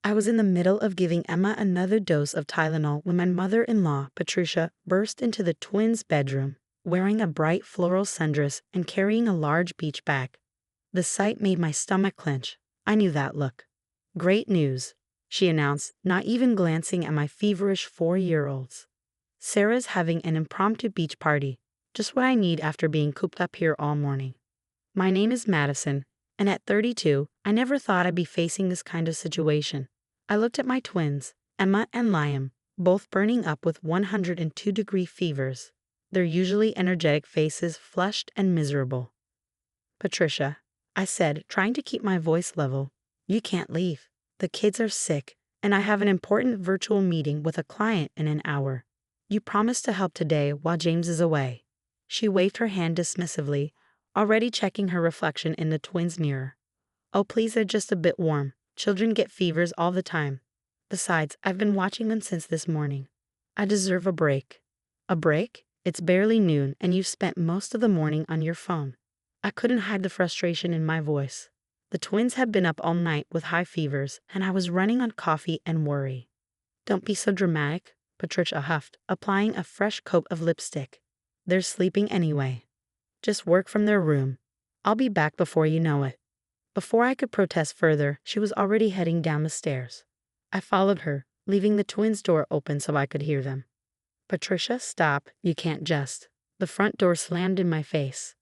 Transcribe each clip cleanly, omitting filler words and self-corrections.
I was in the middle of giving Emma another dose of Tylenol when my mother-in-law, Patricia, burst into the twins' bedroom, wearing a bright floral sundress and carrying a large beach bag. The sight made my stomach clench. I knew that look. "Great news," she announced, not even glancing at my feverish 4-year-olds. "Sarah's having an impromptu beach party, just what I need after being cooped up here all morning." My name is Madison, and at 32, I never thought I'd be facing this kind of situation. I looked at my twins, Emma and Liam, both burning up with 102-degree fevers, their usually energetic faces flushed and miserable. "Patricia," I said, trying to keep my voice level, "you can't leave. The kids are sick, and I have an important virtual meeting with a client in an hour. You promised to help today while James is away." She waved her hand dismissively, already checking her reflection in the twins' mirror. "Oh, please, they're just a bit warm. Children get fevers all the time. Besides, I've been watching them since this morning. I deserve a break." "A break? It's barely noon, and you've spent most of the morning on your phone." I couldn't hide the frustration in my voice. The twins had been up all night with high fevers, and I was running on coffee and worry. "Don't be so dramatic," Patricia huffed, applying a fresh coat of lipstick. "They're sleeping anyway. Just work from their room. I'll be back before you know it." Before I could protest further, she was already heading down the stairs. I followed her, leaving the twins' door open so I could hear them. "Patricia, stop. You can't just." The front door slammed in my face.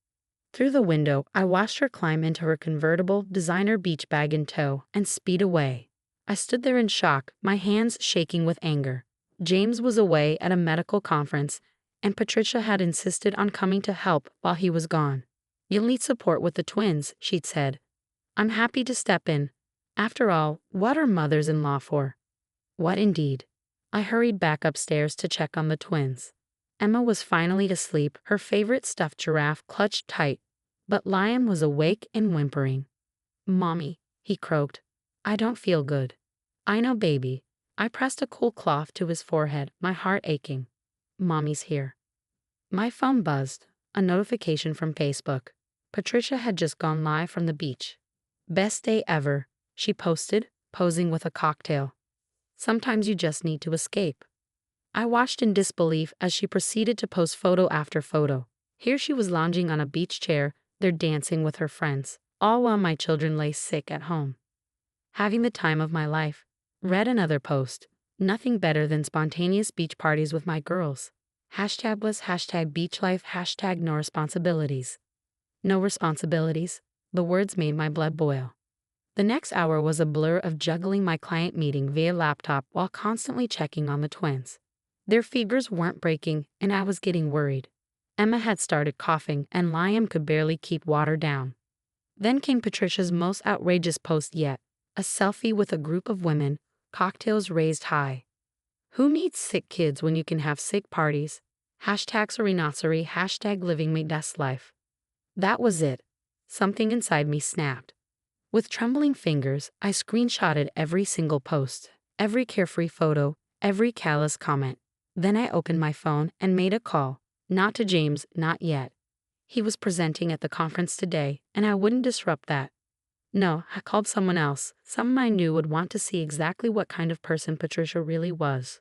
Through the window, I watched her climb into her convertible, designer beach bag in tow and speed away. I stood there in shock, my hands shaking with anger. James was away at a medical conference, and Patricia had insisted on coming to help while he was gone. "You'll need support with the twins," she'd said. "I'm happy to step in. After all, what are mothers-in-law for?" What indeed? I hurried back upstairs to check on the twins. Emma was finally asleep, her favorite stuffed giraffe clutched tight, but Liam was awake and whimpering. "Mommy," he croaked, "I don't feel good." "I know, baby." I pressed a cool cloth to his forehead, my heart aching. "Mommy's here." My phone buzzed, a notification from Facebook. Patricia had just gone live from the beach. "Best day ever," she posted, posing with a cocktail. "Sometimes you just need to escape." I watched in disbelief as she proceeded to post photo after photo. Here she was lounging on a beach chair, there dancing with her friends, all while my children lay sick at home. "Having the time of my life." Read another post. "Nothing better than spontaneous beach parties with my girls. #bless, #beach life, #no responsibilities." No responsibilities. The words made my blood boil. The next hour was a blur of juggling my client meeting via laptop while constantly checking on the twins. Their fevers weren't breaking, and I was getting worried. Emma had started coughing, and Liam could barely keep water down. Then came Patricia's most outrageous post yet, a selfie with a group of women, cocktails raised high. Who needs sick kids when you can have sick parties? #Serenassery, #living my best life. That was it. Something inside me snapped. With trembling fingers, I screenshotted every single post, every carefree photo, every callous comment. Then I opened my phone and made a call. Not to James, not yet. He was presenting at the conference today, and I wouldn't disrupt that. No, I called someone else, someone I knew would want to see exactly what kind of person Patricia really was.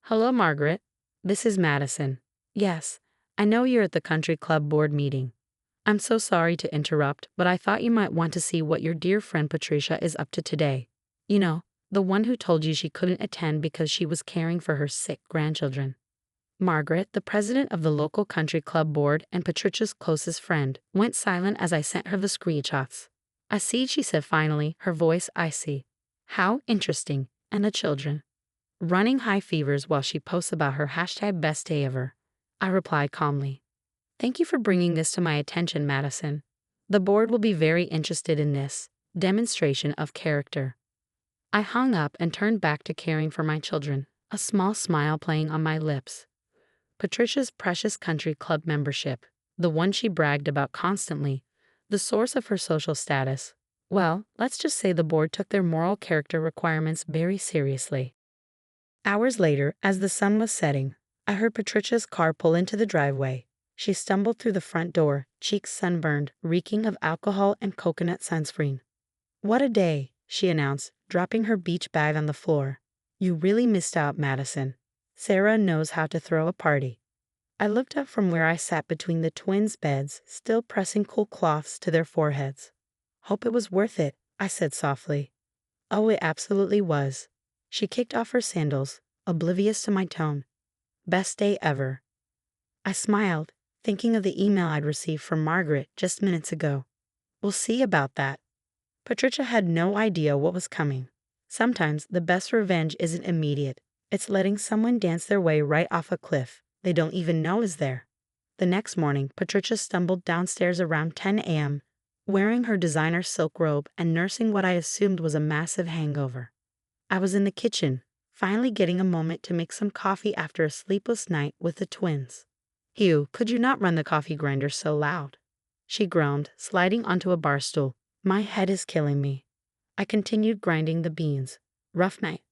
"Hello, Margaret. This is Madison. Yes, I know you're at the country club board meeting. I'm so sorry to interrupt, but I thought you might want to see what your dear friend Patricia is up to today. You know, the one who told you she couldn't attend because she was caring for her sick grandchildren." Margaret, the president of the local country club board and Patricia's closest friend, went silent as I sent her the screenshots. "I see," she said finally, her voice icy. "How interesting. And the children?" "Running high fevers while she posts about her #best day ever." I replied calmly. "Thank you for bringing this to my attention, Madison. The board will be very interested in this demonstration of character." I hung up and turned back to caring for my children, a small smile playing on my lips. Patricia's precious country club membership, the one she bragged about constantly, the source of her social status. Well, let's just say the board took their moral character requirements very seriously. Hours later, as the sun was setting, I heard Patricia's car pull into the driveway. She stumbled through the front door, cheeks sunburned, reeking of alcohol and coconut sunscreen. "What a day," she announced, dropping her beach bag on the floor. You really missed out, Madison. Sarah knows how to throw a party. I looked up from where I sat between the twins' beds, still pressing cool cloths to their foreheads. Hope it was worth it, I said softly. Oh, it absolutely was. She kicked off her sandals, oblivious to my tone. Best day ever. I smiled, thinking of the email I'd received from Margaret just minutes ago. We'll see about that. Patricia had no idea what was coming. Sometimes the best revenge isn't immediate. It's letting someone dance their way right off a cliff they don't even know is there. The next morning, Patricia stumbled downstairs around 10 a.m., wearing her designer silk robe and nursing what I assumed was a massive hangover. I was in the kitchen, finally getting a moment to make some coffee after a sleepless night with the twins. Hugh, could you not run the coffee grinder so loud? She groaned, sliding onto a bar stool. My head is killing me. I continued grinding the beans. Rough night.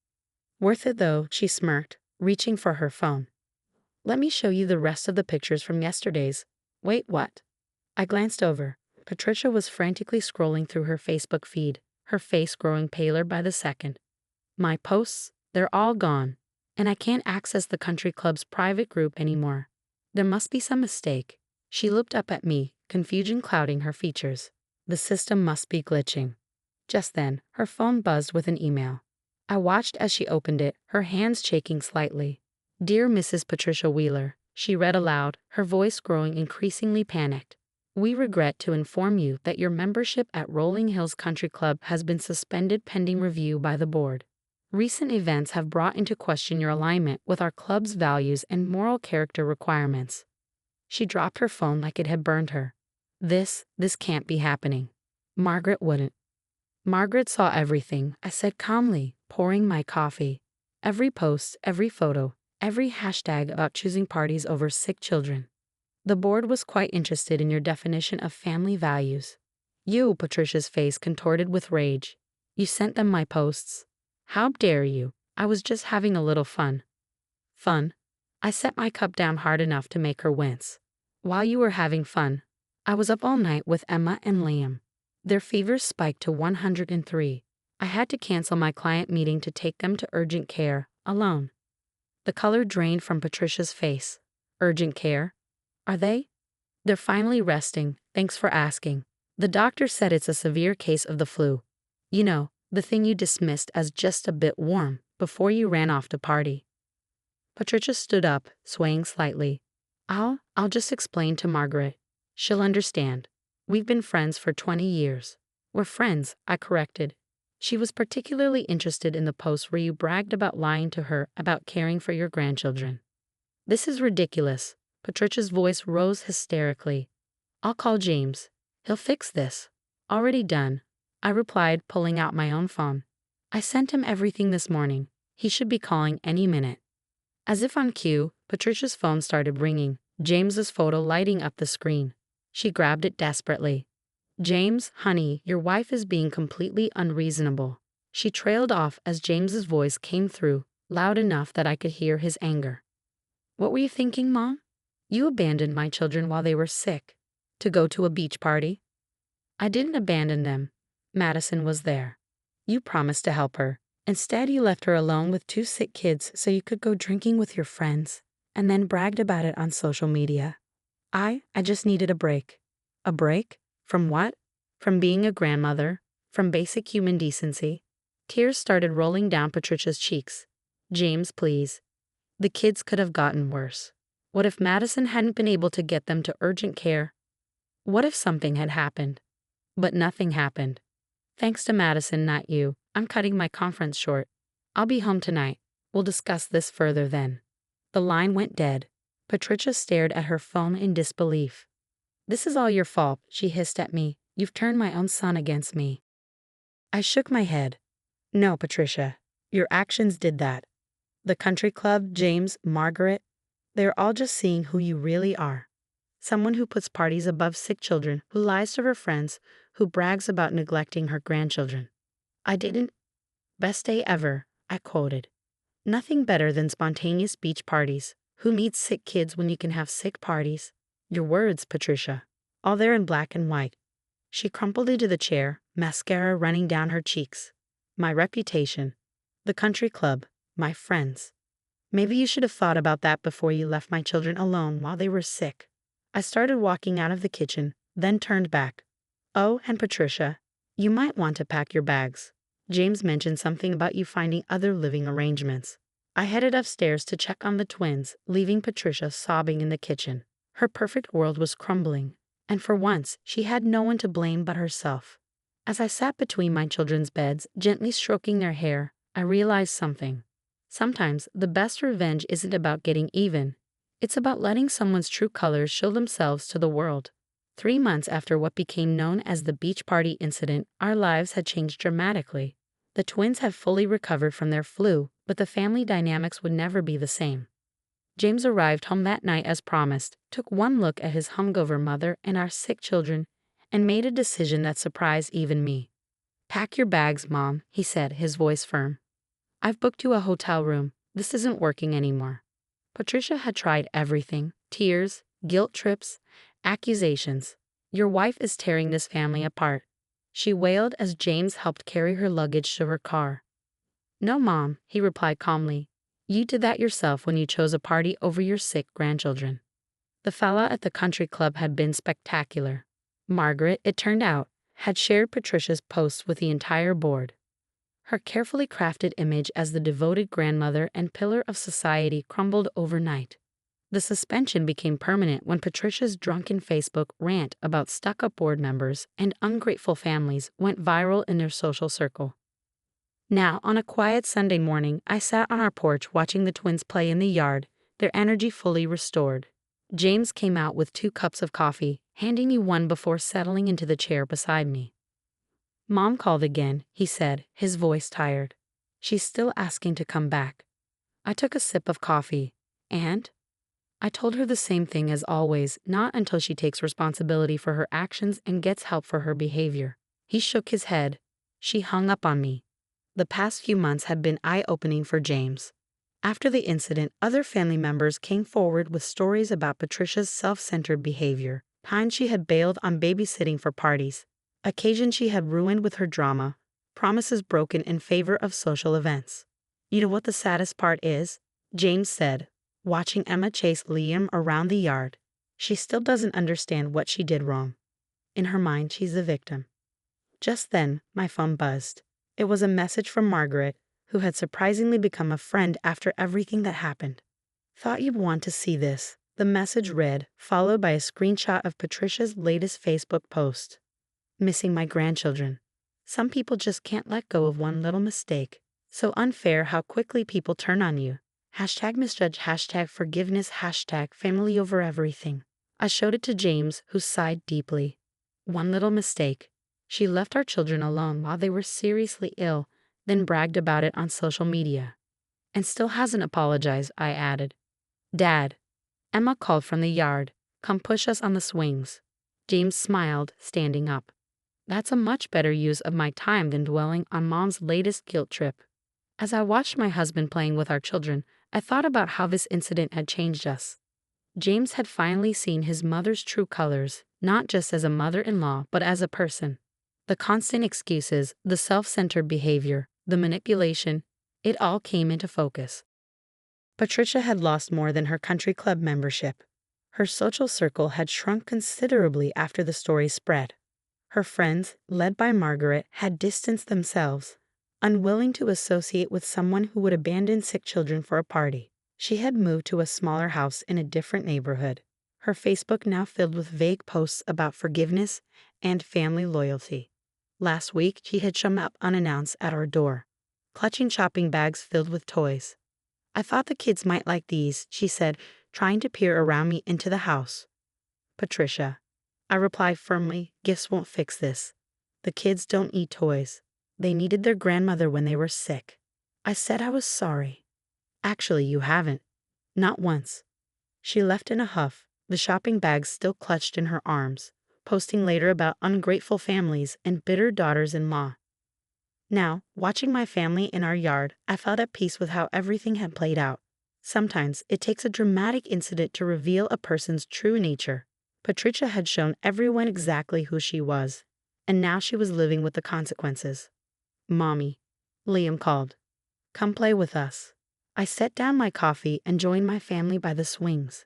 Worth it though, she smirked, reaching for her phone. Let me show you the rest of the pictures from yesterday's. Wait, what? I glanced over. Patricia was frantically scrolling through her Facebook feed, her face growing paler by the second. My posts, they're all gone, and I can't access the country club's private group anymore. There must be some mistake. She looked up at me, confusion clouding her features. The system must be glitching. Just then, her phone buzzed with an email. I watched as she opened it, her hands shaking slightly. Dear Mrs. Patricia Wheeler, she read aloud, her voice growing increasingly panicked. We regret to inform you that your membership at Rolling Hills Country Club has been suspended pending review by the board. Recent events have brought into question your alignment with our club's values and moral character requirements. She dropped her phone like it had burned her. This can't be happening. Margaret wouldn't. Margaret saw everything, I said calmly, pouring my coffee. Every post, every photo, every hashtag about choosing parties over sick children. The board was quite interested in your definition of family values. You, Patricia's face contorted with rage. You sent them my posts. How dare you? I was just having a little fun. Fun? I set my cup down hard enough to make her wince. While you were having fun, I was up all night with Emma and Liam. Their fevers spiked to 103. I had to cancel my client meeting to take them to urgent care, alone. The color drained from Patricia's face. Urgent care? Are they? They're finally resting, thanks for asking. The doctor said it's a severe case of the flu. You know, the thing you dismissed as just a bit warm before you ran off to party. Patricia stood up, swaying slightly. I'll just explain to Margaret. She'll understand. We've been friends for 20 years. We're friends, I corrected. She was particularly interested in the post where you bragged about lying to her about caring for your grandchildren. This is ridiculous. Patricia's voice rose hysterically. I'll call James. He'll fix this. Already done, I replied, pulling out my own phone. I sent him everything this morning. He should be calling any minute. As if on cue, Patricia's phone started ringing, James's photo lighting up the screen. She grabbed it desperately. James, honey, your wife is being completely unreasonable. She trailed off as James's voice came through, loud enough that I could hear his anger. What were you thinking, Mom? You abandoned my children while they were sick. To go to a beach party? I didn't abandon them. Madison was there. You promised to help her. Instead, you left her alone with 2 sick kids so you could go drinking with your friends, and then bragged about it on social media. I just needed a break. A break? From what? From being a grandmother? From basic human decency? Tears started rolling down Patricia's cheeks. James, please. The kids could have gotten worse. What if Madison hadn't been able to get them to urgent care? What if something had happened? But nothing happened. Thanks to Madison, not you. I'm cutting my conference short. I'll be home tonight. We'll discuss this further then. The line went dead. Patricia stared at her phone in disbelief. This is all your fault, she hissed at me. You've turned my own son against me. I shook my head. No, Patricia. Your actions did that. The country club, James, Margaret, they're all just seeing who you really are. Someone who puts parties above sick children, who lies to her friends, who brags about neglecting her grandchildren. I didn't. Best day ever, I quoted. Nothing better than spontaneous beach parties. Who needs sick kids when you can have sick parties? Your words, Patricia. All there in black and white. She crumpled into the chair, mascara running down her cheeks. my reputation, the country club, my friends. Maybe you should have thought about that before you left my children alone while they were sick. I started walking out of the kitchen, then turned back. Oh, and Patricia, you might want to pack your bags. James mentioned something about you finding other living arrangements. I headed upstairs to check on the twins, leaving Patricia sobbing in the kitchen. Her perfect world was crumbling, and for once she had no one to blame but herself. As I sat between my children's beds, gently stroking their hair, I realized something. Sometimes the best revenge isn't about getting even. It's about letting someone's true colors show themselves to the world. 3 months after what became known as the beach party incident, our lives had changed dramatically. The twins had fully recovered from their flu, but the family dynamics would never be the same. James arrived home that night as promised, took one look at his hungover mother and our sick children, and made a decision that surprised even me. "Pack your bags, Mom," he said, his voice firm. "I've booked you a hotel room. This isn't working anymore." Patricia had tried everything: tears, guilt trips, accusations. "Your wife is tearing this family apart," she wailed as James helped carry her luggage to her car. "No, Mom," he replied calmly. "You did that yourself when you chose a party over your sick grandchildren." The fella at the country club had been spectacular. Margaret, it turned out, had shared Patricia's posts with the entire board. Her carefully crafted image as the devoted grandmother and pillar of society crumbled overnight. The suspension became permanent when Patricia's drunken Facebook rant about stuck-up board members and ungrateful families went viral in their social circle. Now, on a quiet Sunday morning, I sat on our porch watching the twins play in the yard, their energy fully restored. James came out with 2 cups of coffee, handing me one before settling into the chair beside me. "Mom called again," he said, his voice tired. "She's still asking to come back." I took a sip of coffee. "And?" I told her the same thing as always, not until she takes responsibility for her actions and gets help for her behavior. He shook his head. She hung up on me. The past few months had been eye-opening for James. After the incident, other family members came forward with stories about Patricia's self-centered behavior, times she had bailed on babysitting for parties, occasions she had ruined with her drama, promises broken in favor of social events. "You know what the saddest part is?" James said, watching Emma chase Liam around the yard. "She still doesn't understand what she did wrong. In her mind, she's the victim." Just then, my phone buzzed. It was a message from Margaret, who had surprisingly become a friend after everything that happened. "Thought you'd want to see this," the message read, followed by a screenshot of Patricia's latest Facebook post. "Missing my grandchildren. Some people just can't let go of one little mistake. So unfair how quickly people turn on you. #misjudge, #forgiveness, #family over everything." I showed it to James, who sighed deeply. One little mistake. She left our children alone while they were seriously ill, then bragged about it on social media. "And still hasn't apologized," I added. "Dad," Emma called from the yard, "come push us on the swings." James smiled, standing up. "That's a much better use of my time than dwelling on Mom's latest guilt trip." As I watched my husband playing with our children, I thought about how this incident had changed us. James had finally seen his mother's true colors, not just as a mother-in-law, but as a person. The constant excuses, the self-centered behavior, the manipulation, it all came into focus. Patricia had lost more than her country club membership. Her social circle had shrunk considerably after the story spread. Her friends, led by Margaret, had distanced themselves, unwilling to associate with someone who would abandon sick children for a party. She had moved to a smaller house in a different neighborhood, her Facebook now filled with vague posts about forgiveness and family loyalty. Last week, she had shown up unannounced at our door, clutching shopping bags filled with toys. "I thought the kids might like these," she said, trying to peer around me into the house. "Patricia," I replied firmly, "gifts won't fix this. The kids don't need toys. They needed their grandmother when they were sick." I said I was sorry. "Actually, you haven't. Not once." She left in a huff, the shopping bags still clutched in her arms, posting later about ungrateful families and bitter daughters-in-law. Now, watching my family in our yard, I felt at peace with how everything had played out. Sometimes it takes a dramatic incident to reveal a person's true nature. Patricia had shown everyone exactly who she was, and now she was living with the consequences. "Mommy," Liam called. "Come play with us." I set down my coffee and joined my family by the swings.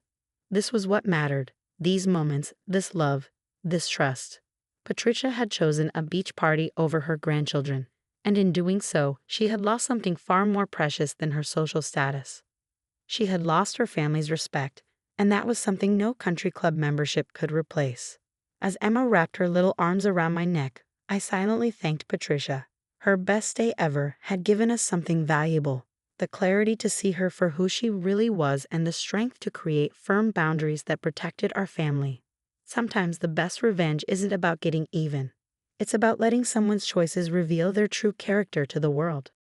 This was what mattered, these moments, this love, this trust. Patricia had chosen a beach party over her grandchildren, and in doing so, she had lost something far more precious than her social status. She had lost her family's respect, and that was something no country club membership could replace. As Emma wrapped her little arms around my neck, I silently thanked Patricia. Her best day ever had given us something valuable, the clarity to see her for who she really was and the strength to create firm boundaries that protected our family. Sometimes the best revenge isn't about getting even. It's about letting someone's choices reveal their true character to the world.